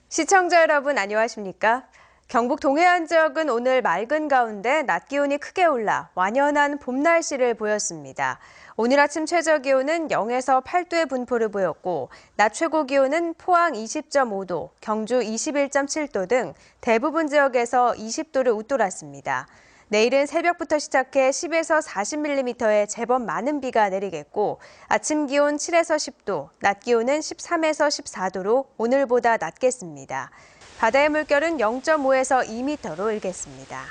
시청자 여러분 안녕하십니까? 경북 동해안 지역은 오늘 맑은 가운데 낮 기온이 크게 올라 완연한 봄 날씨를 보였습니다. 오늘 아침 최저 기온은 0에서 8도의 분포를 보였고 낮 최고 기온은 포항 20.5도, 경주 21.7도 등 대부분 지역에서 20도를 웃돌았습니다. 내일은 새벽부터 시작해 10에서 40mm의 제법 많은 비가 내리겠고 아침 기온 7에서 10도, 낮 기온은 13에서 14도로 오늘보다 낮겠습니다. 바다의 물결은 0.5에서 2m로 일겠습니다.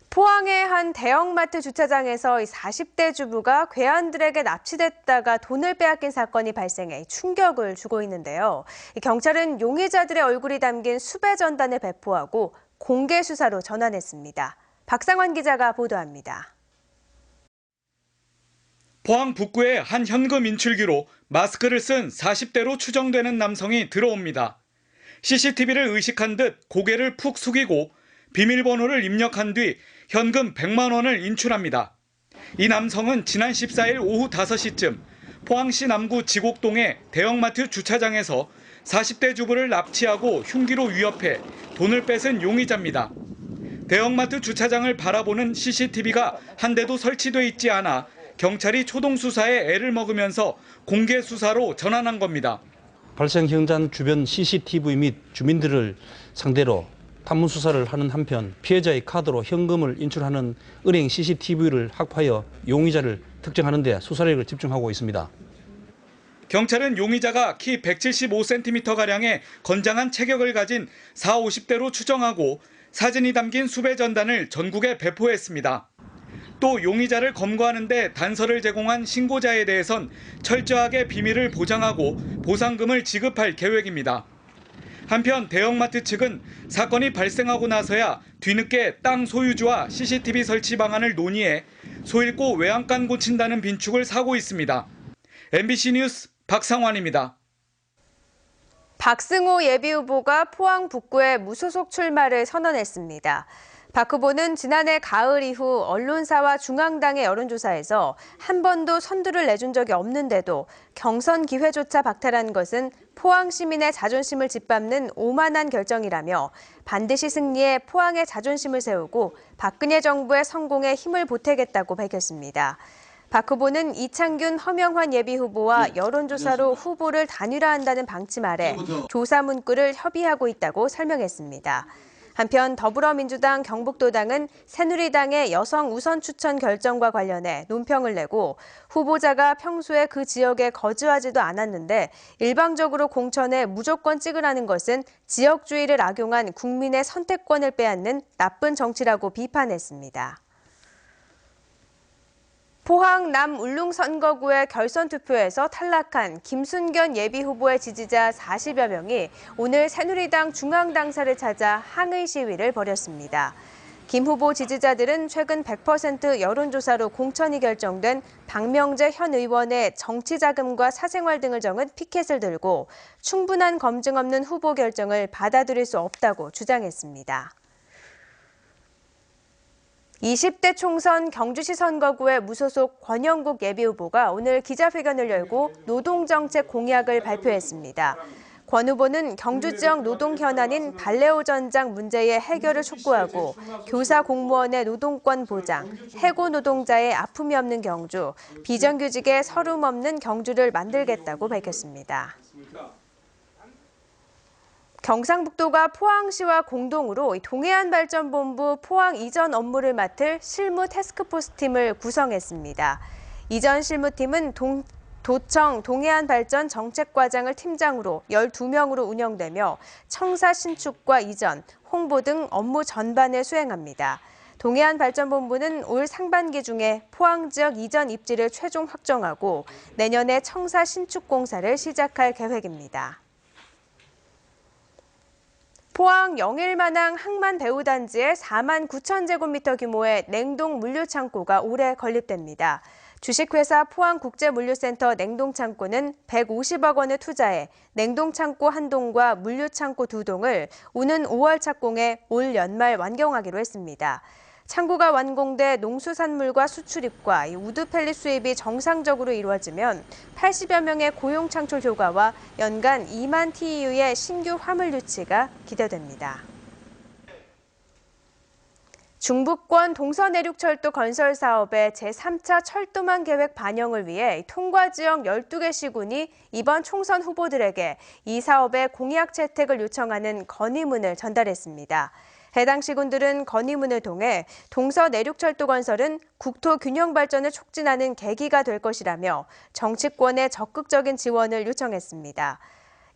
포항의 한 대형마트 주차장에서 40대 주부가 괴한들에게 납치됐다가 돈을 빼앗긴 사건이 발생해 충격을 주고 있는데요. 경찰은 용의자들의 얼굴이 담긴 수배 전단을 배포하고 공개 수사로 전환했습니다. 박상환 기자가 보도합니다. 포항 북구의 한 현금 인출기로 마스크를 쓴 40대로 추정되는 남성이 들어옵니다. CCTV를 의식한 듯 고개를 푹 숙이고 비밀번호를 입력한 뒤 현금 100만 원을 인출합니다. 이 남성은 지난 14일 오후 5시쯤 포항시 남구 지곡동의 대형마트 주차장에서 40대 주부를 납치하고 흉기로 위협해 돈을 뺏은 용의자입니다. 대형마트 주차장을 바라보는 CCTV가 한 대도 설치돼 있지 않아 경찰이 초동 수사에 애를 먹으면서 공개 수사로 전환한 겁니다. 발생 현장 주변 CCTV 및 주민들을 상대로 탐문 수사를 하는 한편 피해자의 카드로 현금을 인출하는 은행 CCTV를 확보하여 용의자를 특정하는 데 수사력을 집중하고 있습니다. 경찰은 용의자가 키 175cm가량의 건장한 체격을 가진 40, 50대로 추정하고 사진이 담긴 수배 전단을 전국에 배포했습니다. 또 용의자를 검거하는 데 단서를 제공한 신고자에 대해선 철저하게 비밀을 보장하고 보상금을 지급할 계획입니다. 한편 대형마트 측은 사건이 발생하고 나서야 뒤늦게 땅 소유주와 CCTV 설치 방안을 논의해 소잃고 외양간 고친다는 빈축을 사고 있습니다. MBC 뉴스 박상환입니다. 박승호 예비후보가 포항 북구에 무소속 출마를 선언했습니다. 박 후보는 지난해 가을 이후 언론사와 중앙당의 여론조사에서 한 번도 선두를 내준 적이 없는데도 경선 기회조차 박탈한 것은 포항 시민의 자존심을 짓밟는 오만한 결정이라며 반드시 승리해 포항의 자존심을 세우고 박근혜 정부의 성공에 힘을 보태겠다고 밝혔습니다. 박 후보는 이창균, 허명환 예비후보와 여론조사로 후보를 단일화한다는 방침 아래 조사 문구를 협의하고 있다고 설명했습니다. 한편 더불어민주당 경북도당은 새누리당의 여성 우선 추천 결정과 관련해 논평을 내고 후보자가 평소에 그 지역에 거주하지도 않았는데 일방적으로 공천에 무조건 찍으라는 것은 지역주의를 악용한 국민의 선택권을 빼앗는 나쁜 정치라고 비판했습니다. 포항 남울릉 선거구의 결선 투표에서 탈락한 김순견 예비후보의 지지자 40여 명이 오늘 새누리당 중앙당사를 찾아 항의 시위를 벌였습니다. 김 후보 지지자들은 최근 100% 여론조사로 공천이 결정된 박명재 현 의원의 정치자금과 사생활 등을 적은 피켓을 들고 충분한 검증 없는 후보 결정을 받아들일 수 없다고 주장했습니다. 20대 총선 경주시 선거구의 무소속 권영국 예비후보가 오늘 기자회견을 열고 노동정책 공약을 발표했습니다. 권 후보는 경주 지역 노동 현안인 발레오 전장 문제의 해결을 촉구하고 교사 공무원의 노동권 보장, 해고 노동자의 아픔이 없는 경주, 비정규직의 서름 없는 경주를 만들겠다고 밝혔습니다. 경상북도가 포항시와 공동으로 동해안발전본부 포항 이전 업무를 맡을 실무 태스크포스팀을 구성했습니다. 이전 실무팀은 도청 동해안발전 정책과장을 팀장으로 12명으로 운영되며 청사 신축과 이전, 홍보 등 업무 전반을 수행합니다. 동해안발전본부는 올 상반기 중에 포항 지역 이전 입지를 최종 확정하고 내년에 청사 신축 공사를 시작할 계획입니다. 포항 영일만항 항만배후단지에 4만 9천 제곱미터 규모의 냉동 물류창고가 올해 건립됩니다. 주식회사 포항국제물류센터 냉동창고는 150억 원을 투자해 냉동창고 1동과 물류창고 2동을 오는 5월 착공해 올 연말 완공하기로 했습니다. 창구가 완공돼 농수산물과 수출입과 우드 펠릿 수입이 정상적으로 이루어지면 80여 명의 고용 창출 효과와 연간 2만 TEU의 신규 화물 유치가 기대됩니다. 중부권 동서내륙철도 건설 사업의 제3차 철도망 계획 반영을 위해 통과지역 12개 시군이 이번 총선 후보들에게 이 사업의 공약 채택을 요청하는 건의문을 전달했습니다. 해당 시군들은 건의문을 통해 동서내륙철도 건설은 국토 균형 발전을 촉진하는 계기가 될 것이라며 정치권의 적극적인 지원을 요청했습니다.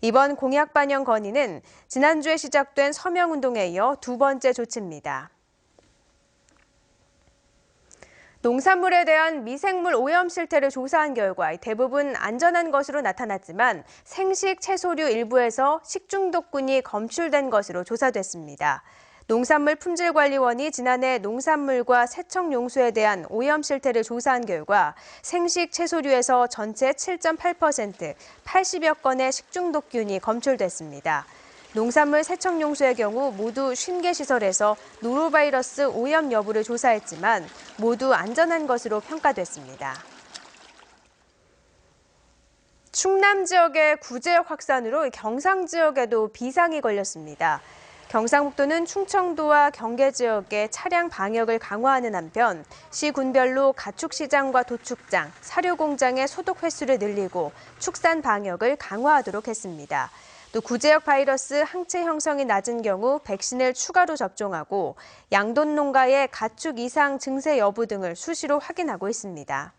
이번 공약 반영 건의는 지난주에 시작된 서명운동에 이어 두 번째 조치입니다. 농산물에 대한 미생물 오염 실태를 조사한 결과 대부분 안전한 것으로 나타났지만 생식 채소류 일부에서 식중독균이 검출된 것으로 조사됐습니다. 농산물 품질관리원이 지난해 농산물과 세척용수에 대한 오염 실태를 조사한 결과 생식 채소류에서 전체 7.8%, 80여 건의 식중독균이 검출됐습니다. 농산물 세척용수의 경우 모두 50개 시설에서 노로바이러스 오염 여부를 조사했지만 모두 안전한 것으로 평가됐습니다. 충남 지역의 구제역 확산으로 경상 지역에도 비상이 걸렸습니다. 경상북도는 충청도와 경계 지역의 차량 방역을 강화하는 한편 시 군별로 가축시장과 도축장, 사료공장의 소독 횟수를 늘리고 축산 방역을 강화하도록 했습니다. 또 구제역 바이러스 항체 형성이 낮은 경우 백신을 추가로 접종하고 양돈 농가의 가축 이상 증세 여부 등을 수시로 확인하고 있습니다.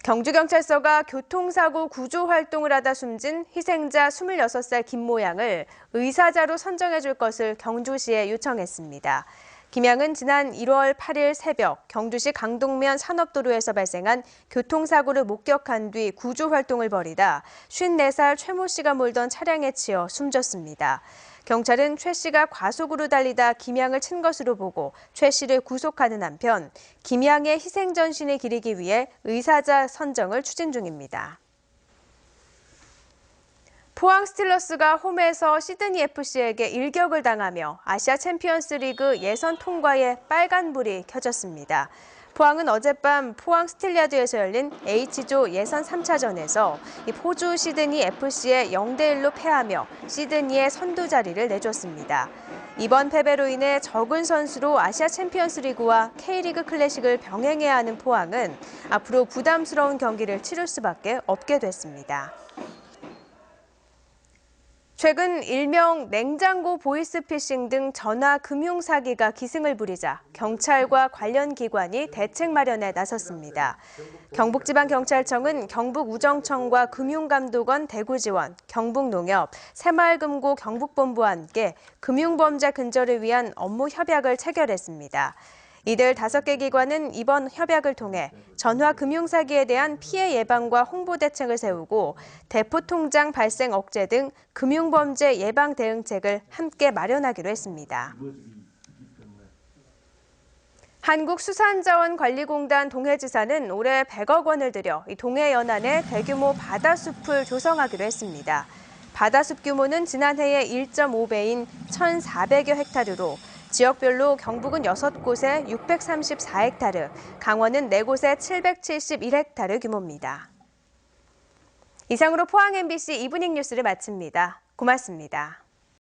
경주경찰서가 교통사고 구조 활동을 하다 숨진 희생자 26살 김모 양을 의사자로 선정해 줄 것을 경주시에 요청했습니다. 김 양은 지난 1월 8일 새벽 경주시 강동면 산업도로에서 발생한 교통사고를 목격한 뒤 구조 활동을 벌이다 54살 최 모 씨가 몰던 차량에 치여 숨졌습니다. 경찰은 최 씨가 과속으로 달리다 김 양을 친 것으로 보고 최 씨를 구속하는 한편 김 양의 희생 전신을 기리기 위해 의사자 선정을 추진 중입니다. 포항 스틸러스가 홈에서 시드니 FC에게 일격을 당하며 아시아 챔피언스 리그 예선 통과에 빨간불이 켜졌습니다. 포항은 어젯밤 포항 스틸야드에서 열린 H조 예선 3차전에서 호주 시드니 FC에 0대1로 패하며 시드니의 선두 자리를 내줬습니다. 이번 패배로 인해 적은 선수로 아시아 챔피언스 리그와 K리그 클래식을 병행해야 하는 포항은 앞으로 부담스러운 경기를 치를 수밖에 없게 됐습니다. 최근 일명 냉장고 보이스피싱 등 전화 금융 사기가 기승을 부리자 경찰과 관련 기관이 대책 마련에 나섰습니다. 경북지방경찰청은 경북우정청과 금융감독원 대구지원, 경북농협, 새마을금고 경북본부와 함께 금융범죄 근절을 위한 업무 협약을 체결했습니다. 이들 5개 기관은 이번 협약을 통해 전화 금융사기에 대한 피해 예방과 홍보 대책을 세우고 대포통장 발생 억제 등 금융범죄 예방 대응책을 함께 마련하기로 했습니다. 한국수산자원관리공단 동해지사는 올해 100억 원을 들여 동해연안에 대규모 바다숲을 조성하기로 했습니다. 바다숲 규모는 지난해의 1.5배인 1,400여 헥타르로 지역별로 경북은 6곳에 634헥타르, 강원은 4곳에 771헥타르 규모입니다. 이상으로 포항 MBC 이브닝 뉴스를 마칩니다. 고맙습니다.